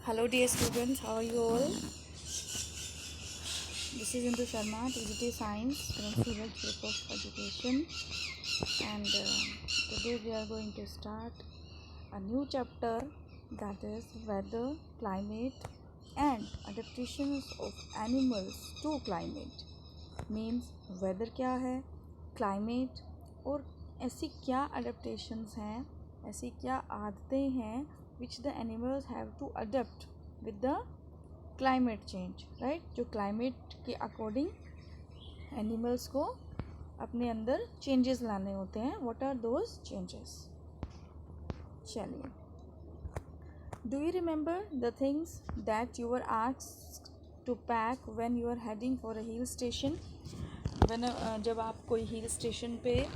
Hello dear students, how are you all? This is Indu Sharma, TGT Science from Surat Group of Education, and today we are going to start a new chapter, that is weather, climate and adaptations of animals to climate. Means weather क्या है, climate और ऐसी क्या adaptations हैं, ऐसी क्या आदतें हैं which the animals have to adapt with the climate change, right? जो climate के according animals को अपने अंदर changes लाने होते हैं. What are those changes? चलिए, do you remember the things that you were asked to pack when you are heading for a hill station? when जब आप कोई hill station पे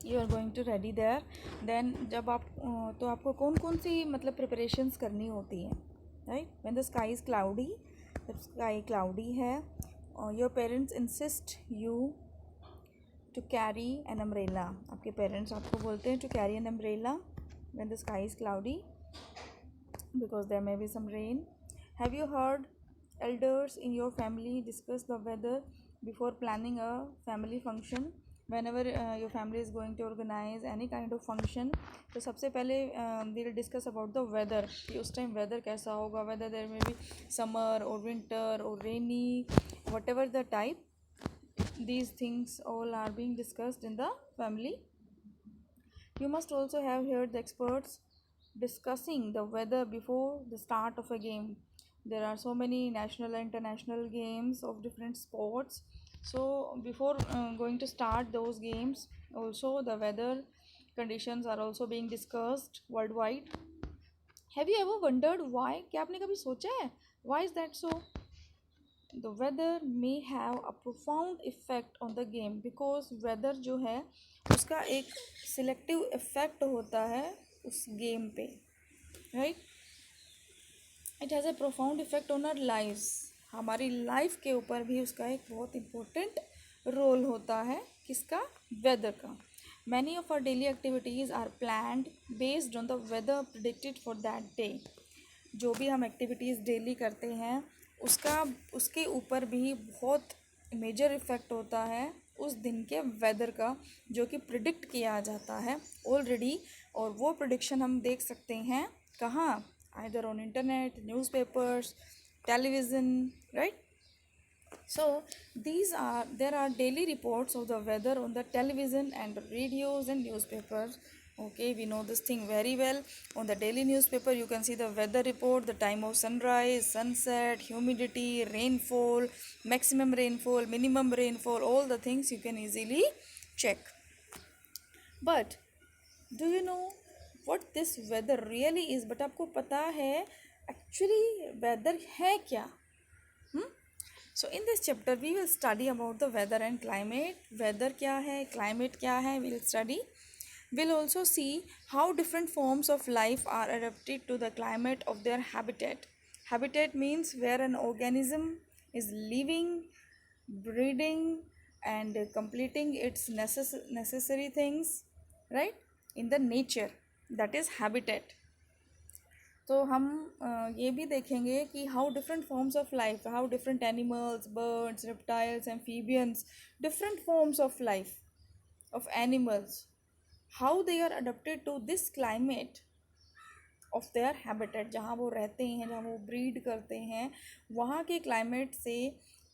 you are going to ready there, then जब आप तो आपको कौन कौन सी मतलब preparations करनी होती हैं, right? When the sky is cloudy, the sky cloudy है, your parents insist you to carry an umbrella. आपके parents आपको बोलते हैं to carry an umbrella when the sky is cloudy because there may be some rain. Have you heard elders in your family discuss the weather before planning a family function? Whenever your family is going to organize any kind of function, तो सबसे पहले they will discuss about the weather कि उस time weather कैसा होगा, whether there may be summer or winter or rainy, whatever the type, these things all are being discussed in the family. You must also have heard the experts discussing the weather before the start of a game. There are so many national and international games of different sports. So before going to start those games, also the weather conditions are also being discussed worldwide. Have you ever wondered why? क्या आपने कभी सोचा है? Why is that so? The weather may have a profound effect on the game because weather जो है उसका एक selective effect होता है उस game पे, right? It has a profound effect on our lives. हमारी life के ऊपर भी उसका एक बहुत important role होता है. किसका? weather का. Many of our daily activities are planned based on the weather predicted for that day. जो भी हम activities daily करते हैं उसके ऊपर भी बहुत मेजर इफ़ेक्ट होता है उस दिन के वेदर का, जो कि प्रिडिक्ट किया जाता है ऑलरेडी. और वो प्रिडिक्शन हम देख सकते हैं कहाँ? Either on internet, newspapers, television, right? So there are daily reports of the weather on the television and radios and newspapers. Okay, we know this thing very well. On the daily newspaper you can see the weather report, the time of sunrise, sunset, humidity, rainfall, maximum rainfall, minimum rainfall, all the things you can easily check. But do you know what this weather really is? But आपको पता है actually weather है क्या? So in this chapter we will study about the weather and climate. Weather क्या है, climate क्या है, we will study. We'll also see how different forms of life are adapted to the climate of their habitat. Habitat means where an organism is living, breeding and completing its necessary things, right? In the nature, that is habitat. तो हम ये भी देखेंगे कि how different forms of life, how different animals, birds, reptiles, amphibians, different forms of life of animals, how they are adapted to this climate of their habitat. जहाँ वो रहते हैं, जहाँ वो ब्रीड करते हैं, वहाँ के क्लाइमेट से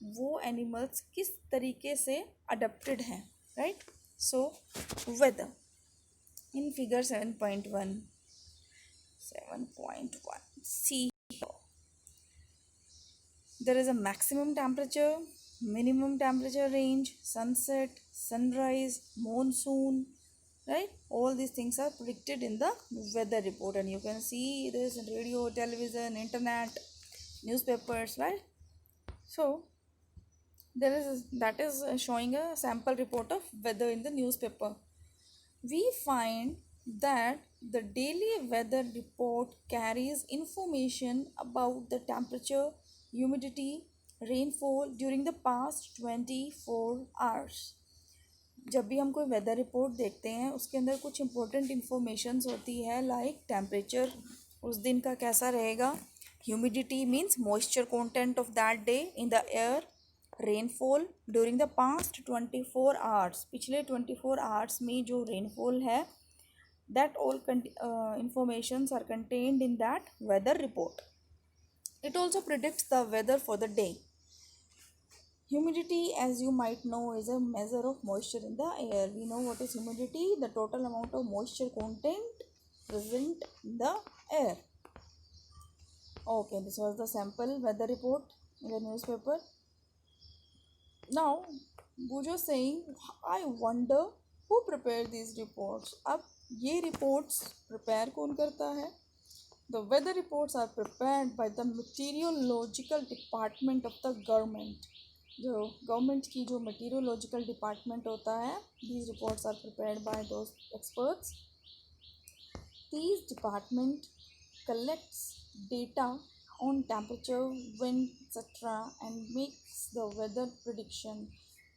वो एनिमल्स किस तरीके से अडेप्टेड हैं, right? So whether in figure 7.1. See, there is a maximum temperature, minimum temperature range, sunset, sunrise, monsoon, right? All these things are predicted in the weather report, and you can see this in radio, television, internet, newspapers, right? So that is showing a sample report of weather in the newspaper. We find that the daily weather report carries information about the temperature, humidity, rainfall during the past 24 hours. जब भी हम कोई weather report देखते हैं उसके अंदर कुछ important informations होती है, लाइक टेम्परेचर, उस दिन का कैसा रहेगा. Humidity means moisture content of that day in the air. Rainfall during the past 24 hours, पिछले 24 आवर्स में जो रेनफॉल है, that all informations are contained in that weather report. It also predicts the weather for the day. Humidity, as you might know, is a measure of moisture in the air. We know what is humidity, the total amount of moisture content present in the air. Okay, this was the sample weather report in the newspaper. Now Bujo saying, I wonder who prepared these reports. अब ये reports prepare कौन करता है? The weather reports are prepared by the meteorological department of the government. जो government की जो meteorological department होता है, these reports are prepared by those experts. These department collects data on temperature, wind, etc. and makes the weather prediction.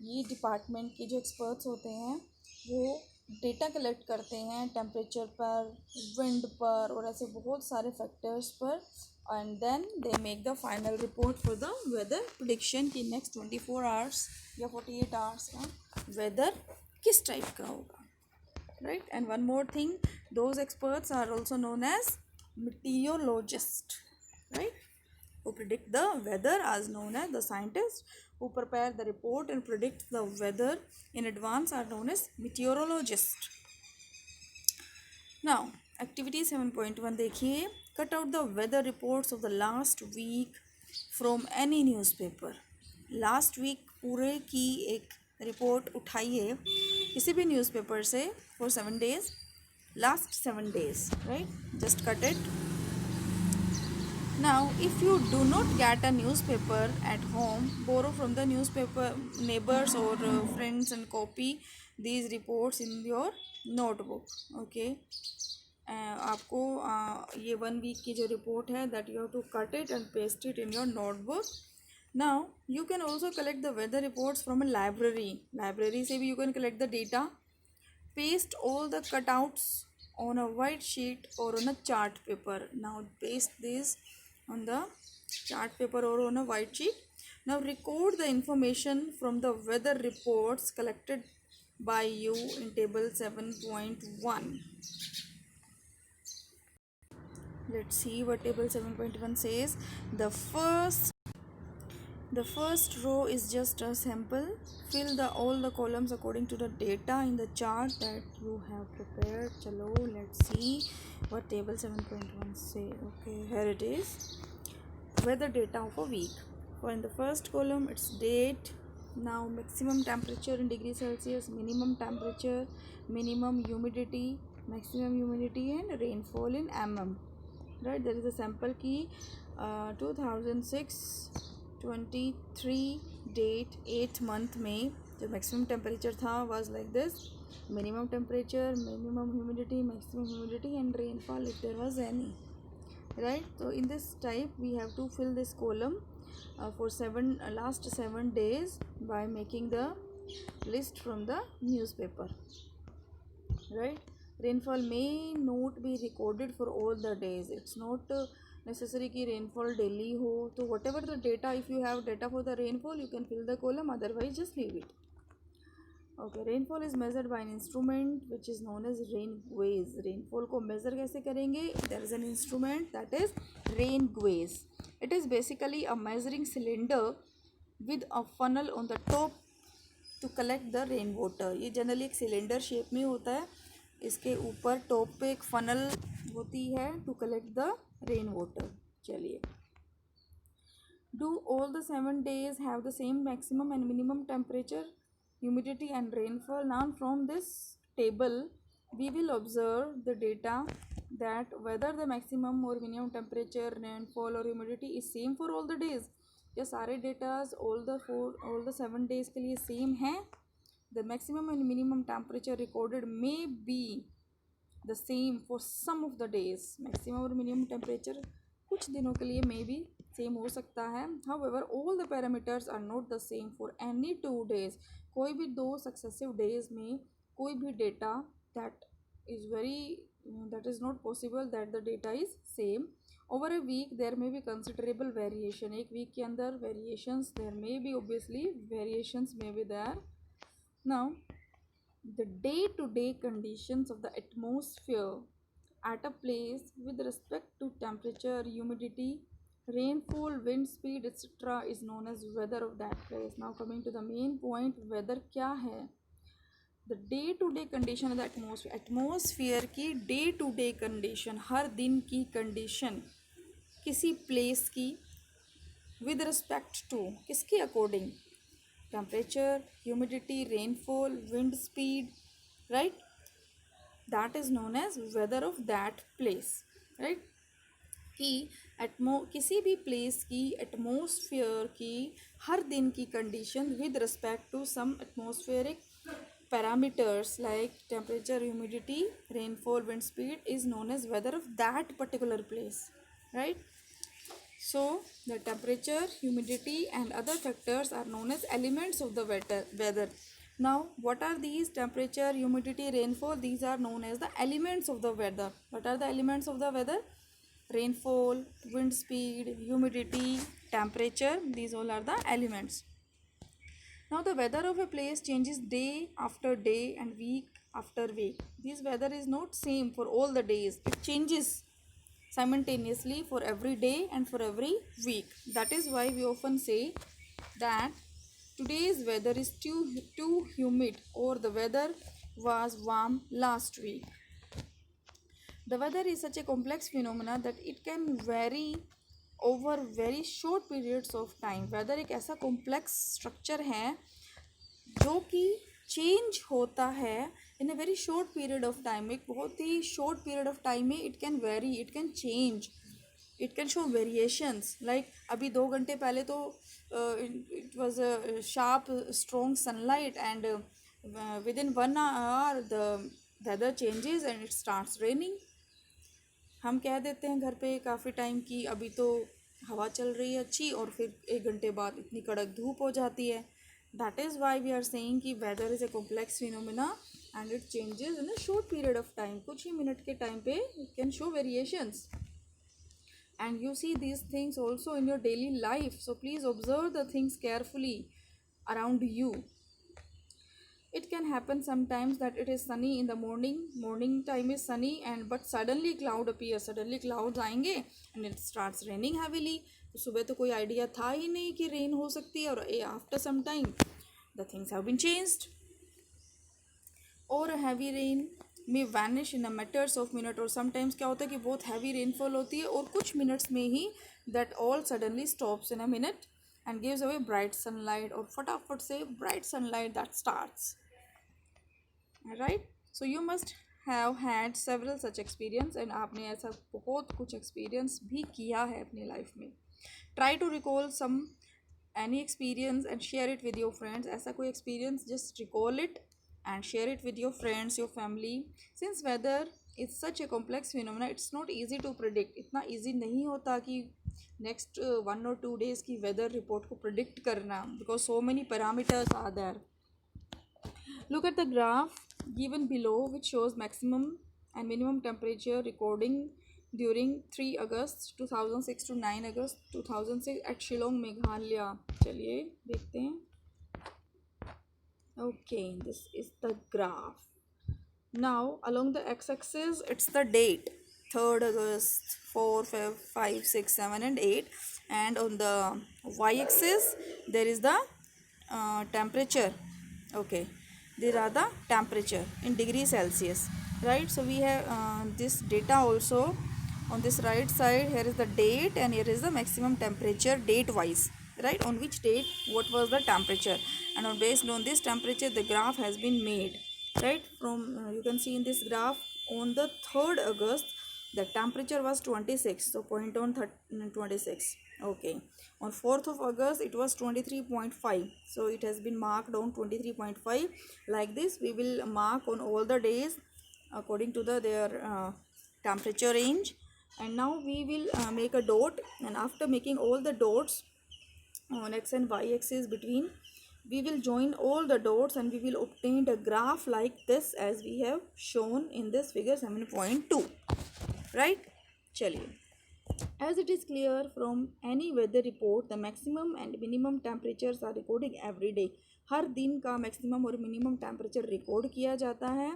ये department के जो experts होते हैं वो डेटा कलेक्ट करते हैं टेम्परेचर पर, विंड पर और ऐसे बहुत सारे फैक्टर्स पर, and then they make the final report for the weather prediction की नेक्स्ट 24 आवर्स या 48 आवर्स का वेदर किस टाइप का होगा. Right. And one more thing, those experts are also known as meteorologist, right, who predict the weather, as known as the scientists who prepare the report and predict the weather in advance are known as meteorologist. Now activity 7.1 देखिए. Cut out the weather reports of the last week from any newspaper. Last week पूरे की एक report उठाइए किसी भी newspaper से for 7 days, last 7 days, right? Just cut it. Now if you do not get a newspaper at home, borrow from the newspaper neighbors or friends and copy these reports in your notebook. Okay. आपको ये 1 week की जो report है that you have to cut it and paste it in your notebook. Now you can also collect the weather reports from a library. Library से भी you can collect the data. Paste all the cutouts on a white sheet or on a chart paper. Now paste this on the chart paper or on a white sheet. Now record the information from the weather reports collected by you in table 7.1. Let's see what table 7.1 says. The first row is just a sample. Fill all the columns according to the data in the chart that you have prepared. Chalo, let's see what table 7.1 say. Okay, here it is. Weather data of a week. For in the first column, it's date. Now maximum temperature in degrees Celsius, minimum temperature, minimum humidity, maximum humidity, and rainfall in mm. Right, there is a sample key 2006 23 date 8th month में जो maximum temperature था was like this. Minimum temperature, minimum humidity, maximum humidity and rainfall if there was any. Right. तो in this type we have to fill this column for last 7 days by making the list from the newspaper. Right. Rainfall may not be recorded for all the days. It's not necessary कि rainfall daily हो. तो whatever the data, if you have data for the rainfall, you can fill the column, otherwise just leave it. Okay, rainfall is measured by an instrument which is known as rain gauge. Rainfall को measure कैसे करेंगे? There is an instrument that is rain gauge. It is basically a measuring cylinder with a funnel on the top to collect the rain water. ये generally एक cylinder shape में होता है. इसके ऊपर टॉप पे एक फनल होती है to collect the rain water. चलिए. Do all the 7 days have the same maximum and minimum temperature, humidity and rainfall? Now from this table we will observe the data that whether the maximum और minimum temperature, rainfall और humidity is same for all the days. क्या सारे datas all the 7 days के लिए same हैं? The maximum and minimum temperature recorded may be the same for some of the days. Maximum और minimum temperature कुछ दिनों के लिए may be same हो सकता है. However, all the parameters are not the same for any 2 days. कोई भी 2 successive days में कोई भी data that is very that is not possible that the data is same. Over a week there may be considerable variation. एक week के अंदर variations there may be, obviously variations may be there. Now the day-to-day conditions of the atmosphere at a place with respect to temperature, humidity, rainfall, wind speed, etc. is known as weather of that place. Now coming to the main point, weather क्या है? The day to day condition of the atmosphere, atmosphere की day to day condition, हर दिन की condition किसी place की with respect to, किसके according? Temperature, humidity, rainfall, wind speed, right, that is known as weather of that place, right. कि किसी भी प्लेस की एटमोसफियर की हर दिन की condition with respect to some atmospheric parameters like temperature, humidity, rainfall, wind speed is known as weather of that particular place, right? So the temperature, humidity and other factors are known as elements of the weather. Now what are these? Temperature, humidity, rainfall, these are known as the elements of the weather. What are the elements of the weather? Rainfall, wind speed, humidity, temperature, these all are the elements. Now the weather of a place changes day after day and week after week. This weather is not same for all the days. It changes simultaneously for every day and for every week. That is why we often say that today's weather is too humid, or the weather was warm last week. The weather is such a complex phenomena that it can vary over very short periods of time. Weather एक ऐसा complex structure है जो कि change होता है in a very short period of time. एक बहुत ही शॉर्ट पीरियड ऑफ टाइम में it can vary, it can change, it can show variations. Like अभी 2 घंटे पहले तो it was a sharp strong sunlight and within 1 hour the weather changes and it starts raining. हम कह देते हैं घर पे काफ़ी टाइम की अभी तो हवा चल रही है अच्छी, और फिर 1 घंटे बाद इतनी कड़क धूप हो जाती है. That is why we are saying कि weather is a complex phenomena and it changes in a short period of time. कुछ ही मिनट के टाइम पे it can show variations. And you see these things also in your daily life. So please observe the things carefully around you. It can happen sometimes that it is sunny in the morning time is sunny, and but suddenly cloud appears, suddenly clouds आएंगे and it starts raining heavily. तो सुबह तो कोई idea था ही नहीं कि rain हो सकती है, और after some time the things have been changed. Or a heavy rain may vanish in a matters of minute. और sometimes क्या होता है कि बहुत heavy rainfall होती है और कुछ minutes में ही that all suddenly stops in a minute and gives away bright sunlight, और फटाफट से bright sunlight that starts. Right? So you must have had several such experience, and आपने ऐसा बहुत कुछ experience भी किया है अपनी life में. Try to recall some any experience and share it with your friends. ऐसा कोई experience just recall it and share it with your friends, your family. Since weather is such a complex phenomena, it's not easy to predict. इतना easy नहीं होता कि next 1 or 2 days की weather report को predict करना, because so many parameters are there. Look at the graph given below, which shows maximum and minimum temperature recording during 3 August 2006 to 9 August 2006 at Shillong, Meghalaya. चलिए देखते हैं. Okay, this is the graph. Now along the x-axis it's the date, 3rd August, 4, 5, 6, 7 and 8, and on the y-axis there is the temperature. Okay, these are the temperature in degree Celsius, right? So we have this data also on this right side. Here is the date and here is the maximum temperature date wise, right? On which date what was the temperature, and on based on this temperature the graph has been made, right? From you can see in this graph on the 3rd August the temperature was 26, so point on 26. Okay, on 4th of August it was 23.5, so it has been marked on 23.5. Like this we will mark on all the days according to their temperature range. And now we will make a dot, and after making all the dots on x and y axis between We will join all the dots and we will obtain a graph like this as we have shown in this figure 7.2. Right? Chaliye. As it is clear from any weather report, the maximum and minimum temperatures are recorded every day. हर दिन का maximum और minimum temperature record किया जाता है.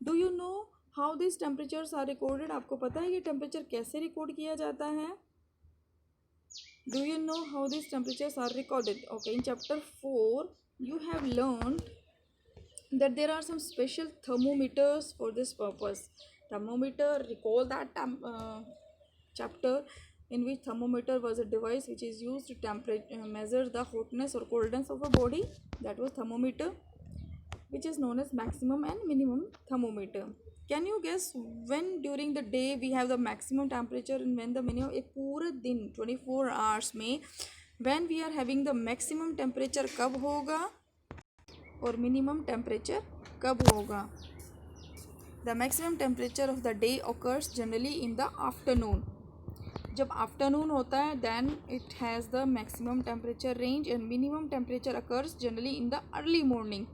Do you know how these temperatures are recorded? आपको पता है ये temperature कैसे record किया जाता है? Do you know how these temperatures are recorded? Okay, in chapter 4, you have learned that there are some special thermometers for this purpose. Thermometer, recall that chapter in which thermometer was a device which is used to measure the hotness or coldness of a body. That was thermometer, which is known as maximum and minimum thermometer. Can you guess when during the day we have the maximum temperature and when the minimum? एक पूरे दिन 24 hours में when we are having the maximum temperature कब होगा और minimum temperature कब होगा? The maximum temperature of the day occurs generally in the afternoon. जब afternoon होता है then it has the maximum temperature range and minimum temperature occurs generally in the early morning.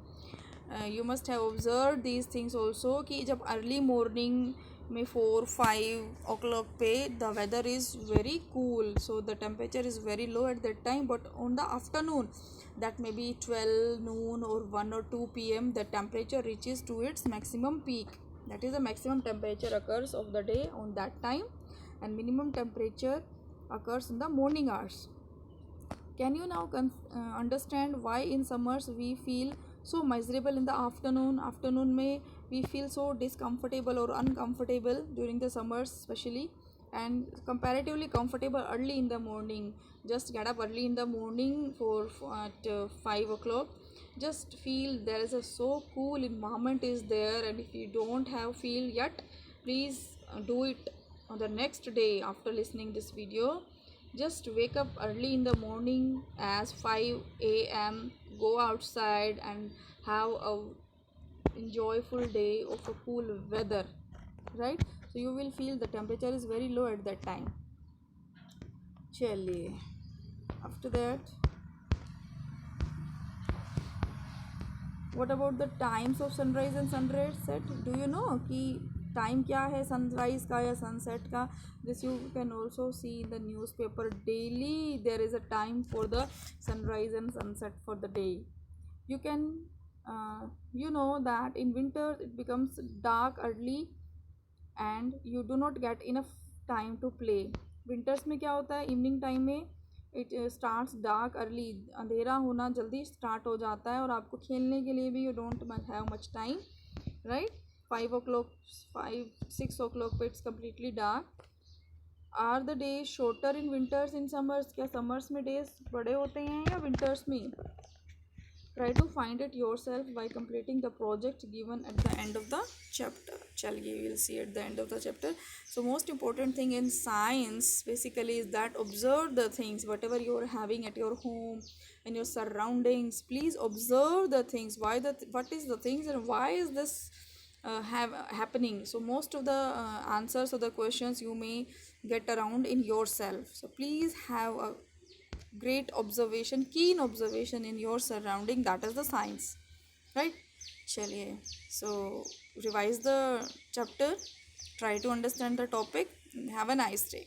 You must have observed these things also कि जब early morning में 4-5 o'clock पे the weather is very cool, so the temperature is very low at that time, but on the afternoon that may be 12 noon or 1 or 2 p.m. the temperature reaches to its maximum peak. That is the maximum temperature occurs of the day on that time, and minimum temperature occurs in the morning hours. Can you now understand why in summers we feel so miserable in the afternoon? Afternoon may we feel so discomfortable or uncomfortable during the summers especially, and comparatively comfortable early in the morning. Just get up early in the morning at 5 o'clock. Just feel there is a so cool environment is there, and if you don't have feel yet, please do it on the next day after listening this video. Just wake up early in the morning as 5 a.m. Go outside and have a enjoyable day of a cool weather, right? So you will feel the temperature is very low at that time. Chaliye. After that, what about the times of sunrise and sunset? Do you know कि time क्या है sunrise का या sunset का? This you can also see in the news paper daily. There is a time for the sunrise and sunset for the day. You can you know that in winter it becomes dark early and you do not get enough time to play. Winters में क्या होता है? Evening time में it starts dark early, अंधेरा होना जल्दी start हो जाता है और आपको खेलने के लिए भी you don't have much time, right? 5 o'clock 5-6 o'clock पे it's completely dark. Are the days shorter in winters in summers? क्या समर्स में डेज बड़े होते हैं या विंटर्स में? Try to find it yourself by completing the project given at the end of the chapter. Chaliye, we will see at the end of the chapter. So most important thing in science basically is that observe the things, whatever you are having at your home and your surroundings. Please observe the things. What is the things and why is this happening? So most of the answers of the questions you may get around in yourself. So please have a great observation, keen observation in your surrounding. That is the science, right? Chaliye, so revise the chapter, try to understand the topic. Have a nice day.